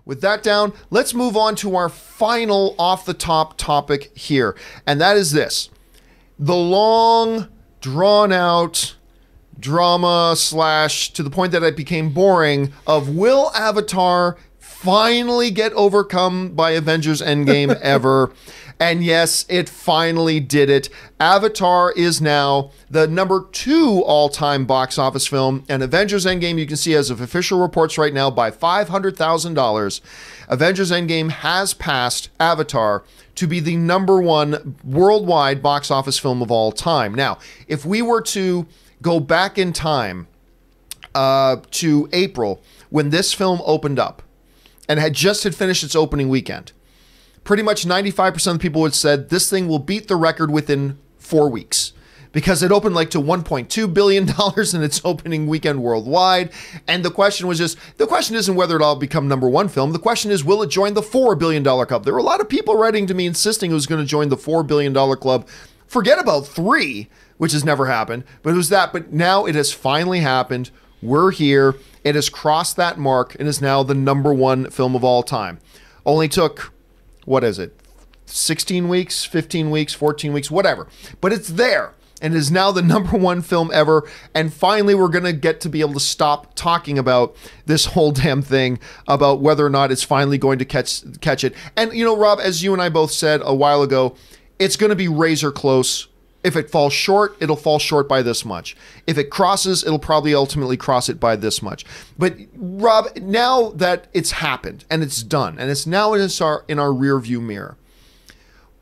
with that down, let's move on to our final off-the-top topic here. And that is this. The long, drawn-out drama / to the point that it became boring of will Avatar finally get overcome by Avengers Endgame ever? And yes, it finally did it. Avatar is now the #2 all-time box office film, and Avengers Endgame, you can see as of official reports right now, by $500,000, Avengers Endgame has passed Avatar to be the #1 worldwide box office film of all time. Now, if we were to go back in time to April, when this film opened up, and had finished its opening weekend, pretty much 95% of the people would have said this thing will beat the record within 4 weeks, because it opened like to $1.2 billion in its opening weekend worldwide. And the question isn't whether it'll become #1 film. The question is, will it join the $4 billion club? There were a lot of people writing to me insisting it was going to join the $4 billion club. Forget about 3, which has never happened, but it was that. But now it has finally happened. We're here. It has crossed that mark and is now the #1 film of all time. Only took, what is it, 16 weeks, 15 weeks, 14 weeks, whatever. But it's there, and it is now the #1 film ever. And finally, we're going to get to be able to stop talking about this whole damn thing, about whether or not it's finally going to catch it. And, you know, Rob, as you and I both said a while ago, it's going to be razor close. If it falls short, it'll fall short by this much. If it crosses, it'll probably ultimately cross it by this much. But Rob, now that it's happened and it's done, and it's now in our rear view mirror,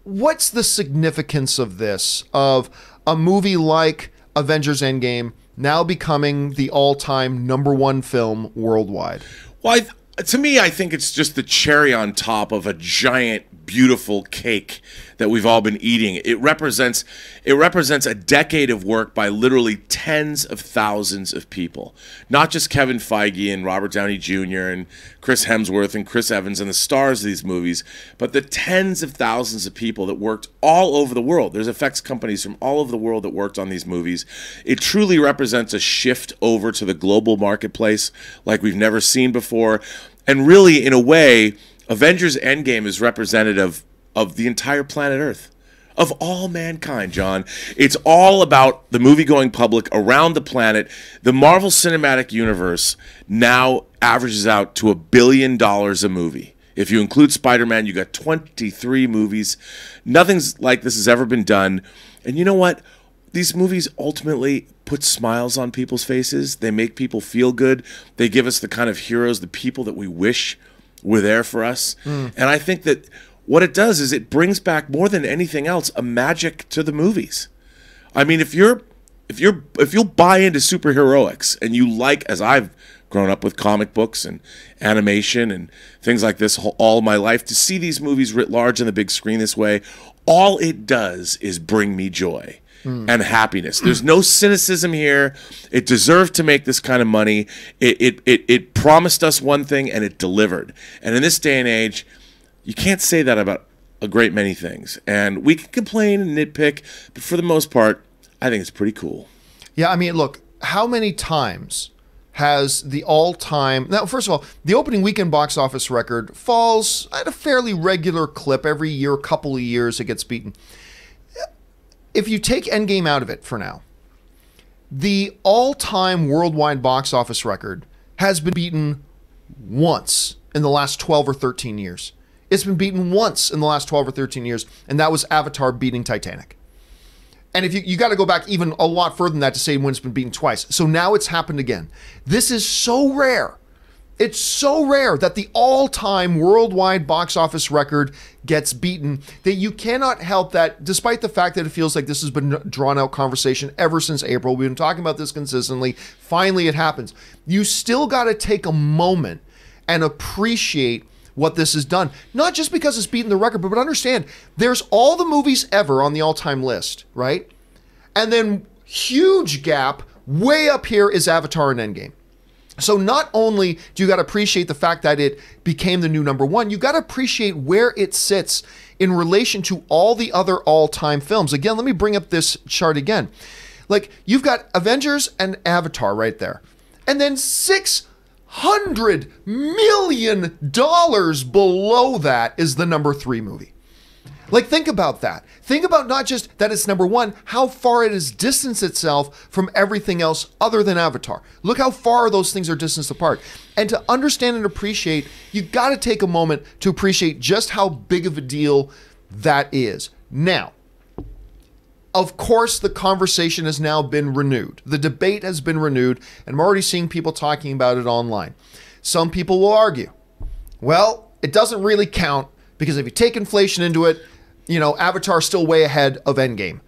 what's the significance of this, of a movie like Avengers Endgame now becoming the all-time #1 film worldwide? Well, to me, I think it's just the cherry on top of a giant, beautiful cake that we've all been eating. It represents a decade of work by literally tens of thousands of people. Not just Kevin Feige and Robert Downey Jr. and Chris Hemsworth and Chris Evans and the stars of these movies, but the tens of thousands of people that worked all over the world. There's effects companies from all over the world that worked on these movies. It truly represents a shift over to the global marketplace like we've never seen before. And really, in a way, Avengers Endgame is representative of the entire planet Earth, of all mankind, John. It's all about the movie-going public around the planet. The Marvel Cinematic Universe now averages out to $1 billion a movie. If you include Spider-Man, you got 23 movies. Nothing's like this has ever been done. And you know what? These movies ultimately put smiles on people's faces. They make people feel good. They give us the kind of heroes, the people that we wish were there for us. And I think that what it does is it brings back, more than anything else, a magic to the movies. I mean, if you'll buy into superheroics and you like, as I've grown up with comic books and animation and things like this all my life, to see these movies writ large on the big screen this way, all it does is bring me joy and happiness. There's no cynicism here. It deserved to make this kind of money. It promised us one thing and it delivered. And in this day and age, you can't say that about a great many things. And we can complain and nitpick, but for the most part, I think it's pretty cool. Yeah, I mean, look, how many times has the all-time... Now, first of all, the opening weekend box office record falls at a fairly regular clip. Every year, couple of years, it gets beaten. If you take Endgame out of it for now, the all-time worldwide box office record has been beaten once in the last 12 or 13 years. It's been beaten once in the last 12 or 13 years, and that was Avatar beating Titanic. And if you got to go back even a lot further than that to say when it's been beaten twice. So now it's happened again. This is so rare. It's so rare that the all-time worldwide box office record gets beaten that you cannot help that, despite the fact that it feels like this has been a drawn-out conversation ever since April. We've been talking about this consistently. Finally, it happens. You still got to take a moment and appreciate what this has done. Not just because it's beaten the record, but understand, there's all the movies ever on the all-time list, right? And then huge gap, way up here is Avatar and Endgame. So not only do you got to appreciate the fact that it became the new #1, you got to appreciate where it sits in relation to all the other all-time films. Again, let me bring up this chart again. Like, you've got Avengers and Avatar right there. And then $100 million below that is the number 3 movie. Like, think about that. Think about not just that it's number 1, how far it has distanced itself from everything else other than Avatar. Look how far those things are distanced apart. And to understand and appreciate, you got to take a moment to appreciate just how big of a deal that is. Now, of course, the conversation has now been renewed. The debate has been renewed, and I'm already seeing people talking about it online. Some people will argue, well, it doesn't really count because if you take inflation into it, you know, Avatar's still way ahead of Endgame.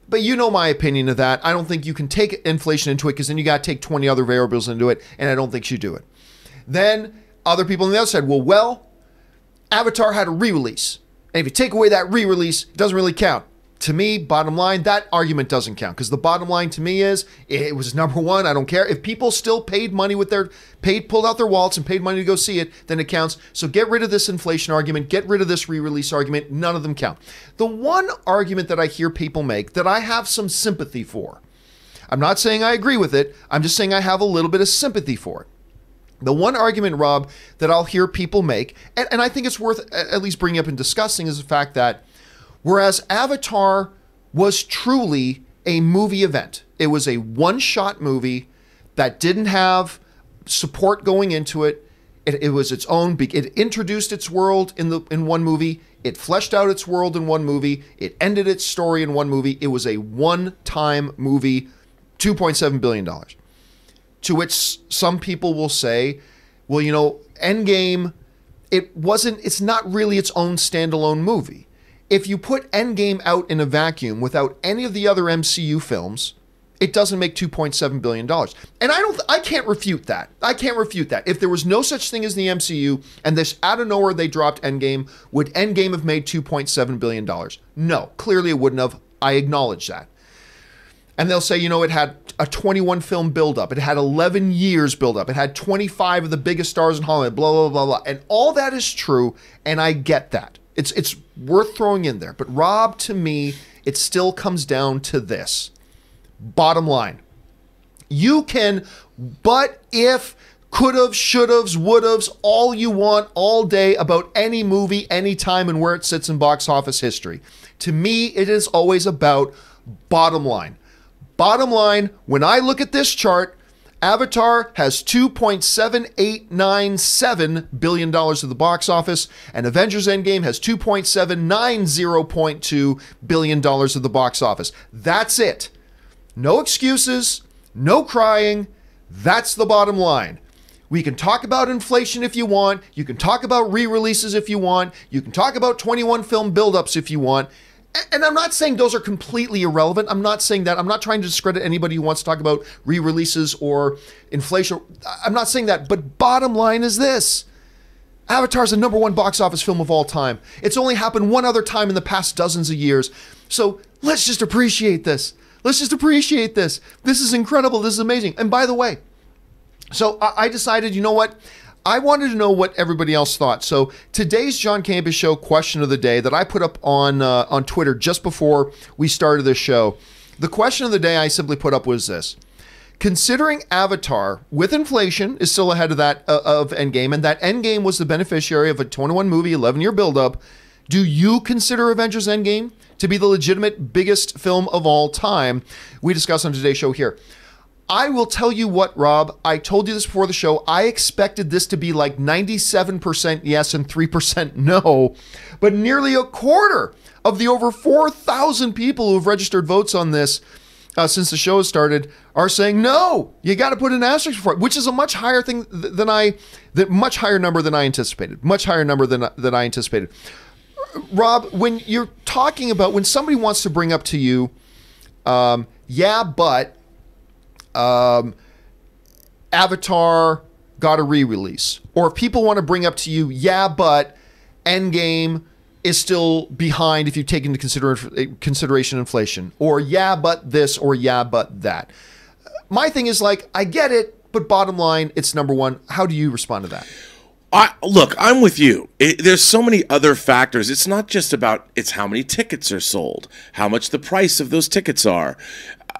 But you know my opinion of that. I don't think you can take inflation into it because then you got to take 20 other variables into it, and I don't think you do it. Then other people on the other side, well, Avatar had a re-release. And if you take away that re-release, it doesn't really count. To me, bottom line, that argument doesn't count because the bottom line to me is it was number 1. I don't care. If people still paid money with pulled out their wallets and paid money to go see it, then it counts. So get rid of this inflation argument. Get rid of this re-release argument. None of them count. The one argument that I hear people make that I have some sympathy for, I'm not saying I agree with it. I'm just saying I have a little bit of sympathy for it. The one argument, Rob, that I'll hear people make, and I think it's worth at least bringing up and discussing, is the fact that whereas Avatar was truly a movie event, it was a one-shot movie that didn't have support going into it. It was its own. It introduced its world in one movie. It fleshed out its world in one movie. It ended its story in one movie. It was a one-time movie, $2.7 billion. To which some people will say, well, you know, Endgame, it's not really its own standalone movie. If you put Endgame out in a vacuum without any of the other MCU films, it doesn't make $2.7 billion. And I can't refute that. I can't refute that. If there was no such thing as the MCU and this out of nowhere they dropped Endgame, would Endgame have made $2.7 billion? No, clearly it wouldn't have. I acknowledge that. And they'll say, you know, it had a 21 film buildup. It had 11 years buildup. It had 25 of the biggest stars in Hollywood, blah, blah, blah, blah. And all that is true, and I get that. It's worth throwing in there. But Rob, to me, it still comes down to this. Bottom line. You can but if, could've, should've, would've, all you want all day about any movie, anytime, and where it sits in box office history. To me, it is always about bottom line. Bottom line, when I look at this chart, Avatar has $2.7897 billion at the box office, and Avengers Endgame has $2.790.2 billion at the box office. That's it. No excuses, no crying. That's the bottom line. We can talk about inflation if you want. You can talk about re-releases if you want. You can talk about 21 film buildups if you want. And I'm not saying those are completely irrelevant. I'm not saying that. I'm not trying to discredit anybody who wants to talk about re-releases or inflation. I'm not saying that. But bottom line is this. Avatar is the #1 box office film of all time. It's only happened one other time in the past dozens of years. So let's just appreciate this. Let's just appreciate this. This is incredible. This is amazing. And by the way, so I decided, you know what? I wanted to know what everybody else thought. So today's John Campea Show question of the day that I put up on Twitter just before we started this show. The question of the day I simply put up was this. Considering Avatar, with inflation, is still ahead of that of Endgame, and that Endgame was the beneficiary of a 21 movie, 11-year buildup, do you consider Avengers Endgame to be the legitimate biggest film of all time? We discussed on today's show here. I will tell you what, Rob, I told you this before the show. I expected this to be like 97% yes and 3% no, but nearly a quarter of the over 4,000 people who have registered votes on this since the show has started are saying no. You got to put an asterisk before it, which is a much higher thing much higher number than I anticipated. Much higher number than I anticipated. Rob, when you're talking about when somebody wants to bring up to you, yeah, but. Avatar got a re-release. Or if people want to bring up to you, yeah, but Endgame is still behind if you take into consideration inflation. Or yeah, but this, or yeah, but that. My thing is like, I get it, but bottom line, it's #1. How do you respond to that? Look, I'm with you. There's so many other factors. It's not just about it's how many tickets are sold, how much the price of those tickets are,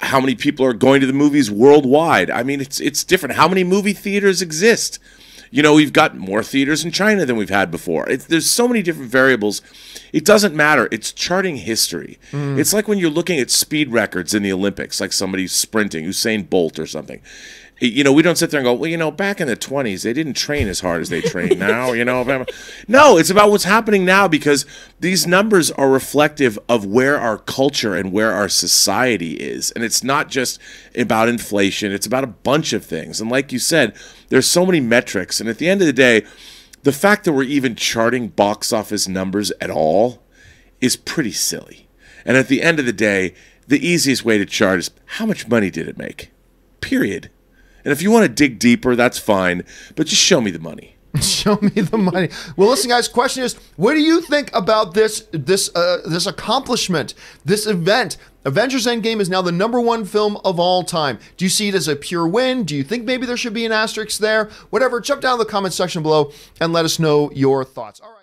how many people are going to the movies worldwide. I mean, it's different. How many movie theaters exist? You know, we've got more theaters in China than we've had before. There's so many different variables. It doesn't matter. It's charting history. It's like when you're looking at speed records in the Olympics, like somebody sprinting, Usain Bolt or something. You know, we don't sit there and go, well, you know, back in the 20s, they didn't train as hard as they train now, you know. No, it's about what's happening now, because these numbers are reflective of where our culture and where our society is. And it's not just about inflation. It's about a bunch of things. And like you said, there's so many metrics. And at the end of the day, the fact that we're even charting box office numbers at all is pretty silly. And at the end of the day, the easiest way to chart is how much money did it make? Period. And if you want to dig deeper, that's fine, but just show me the money. Show me the money. Well, listen, guys, question is, what do you think about this accomplishment, this event? Avengers Endgame is now the #1 film of all time. Do you see it as a pure win? Do you think maybe there should be an asterisk there? Whatever, jump down in the comment section below and let us know your thoughts. All right.